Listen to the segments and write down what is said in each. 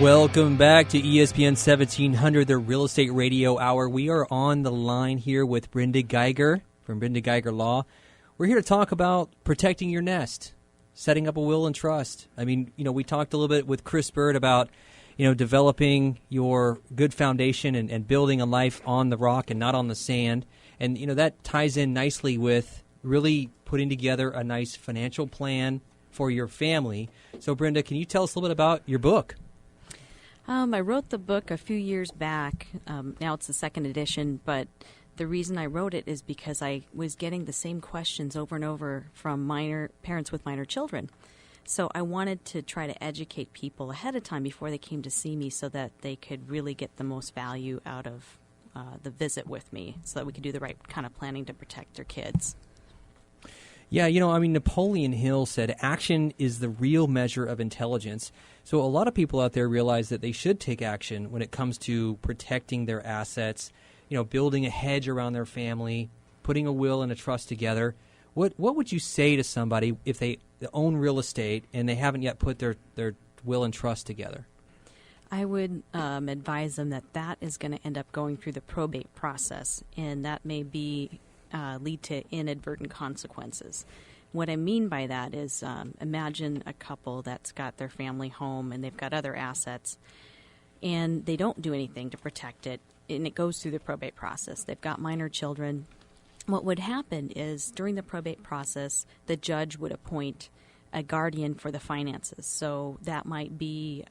Welcome back to ESPN 1700, the Real Estate Radio Hour. We are on the line here with Brenda Geiger from Brenda Geiger Law. We're here to talk about protecting your nest, setting up a will and trust. I mean, we talked a little bit with Chris Bird about, developing your good foundation and building a life on the rock and not on the sand. And, that ties in nicely with really putting together a nice financial plan for your family. So, Brenda, can you tell us a little bit about your book? I wrote the book a few years back. Now it's the second edition, but the reason I wrote it is because I was getting the same questions over and over from parents with minor children. So I wanted to try to educate people ahead of time before they came to see me so that they could really get the most value out of the visit with me so that we could do the right kind of planning to protect their kids. Yeah, Napoleon Hill said action is the real measure of intelligence. So a lot of people out there realize that they should take action when it comes to protecting their assets, building a hedge around their family, putting a will and a trust together. What would you say to somebody if they own real estate and they haven't yet put their will and trust together? I would advise them that is going to end up going through the probate process, and that may lead to inadvertent consequences. What I mean by that is imagine a couple that's got their family home and they've got other assets and they don't do anything to protect it, and it goes through the probate process. They've got minor children. What would happen is during the probate process, the judge would appoint a guardian for the finances. So that might be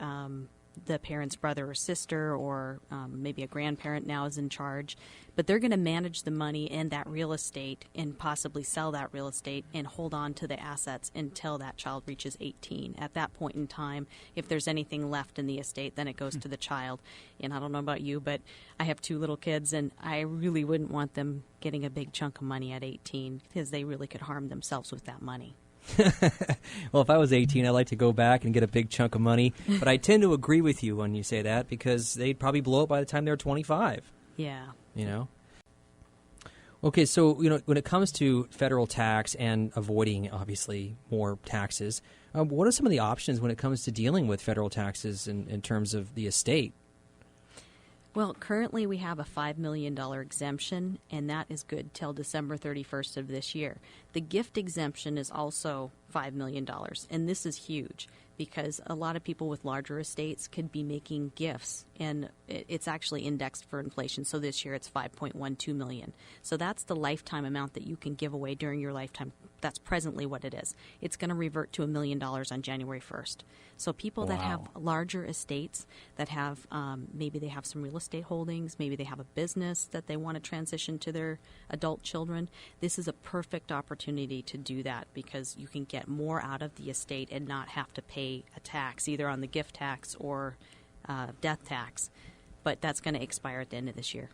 the parent's brother or sister, or maybe a grandparent now is in charge. But they're going to manage the money and that real estate and possibly sell that real estate and hold on to the assets until that child reaches 18. At that point in time, if there's anything left in the estate, then it goes to the child. And I don't know about you, but I have 2 little kids, and I really wouldn't want them getting a big chunk of money at 18 because they really could harm themselves with that money. Well, if I was 18, I'd like to go back and get a big chunk of money. But I tend to agree with you when you say that because they'd probably blow it by the time they're 25. Yeah. Okay, so, when it comes to federal tax and avoiding, obviously, more taxes, what are some of the options when it comes to dealing with federal taxes in terms of the estate? Well, currently we have a $5 million exemption, and that is good till December 31st of this year. The gift exemption is also $5 million, and this is huge because a lot of people with larger estates could be making gifts, and it's actually indexed for inflation. So this year it's $5.12 million. So that's the lifetime amount that you can give away during your lifetime. That's presently what it is. It's going to revert to $1 million on January 1st. So people that have larger estates, that have maybe they have some real estate holdings, maybe they have a business that they want to transition to their adult children, this is a perfect opportunity to do that because you can get more out of the estate and not have to pay a tax, either on the gift tax or death tax. But that's going to expire at the end of this year.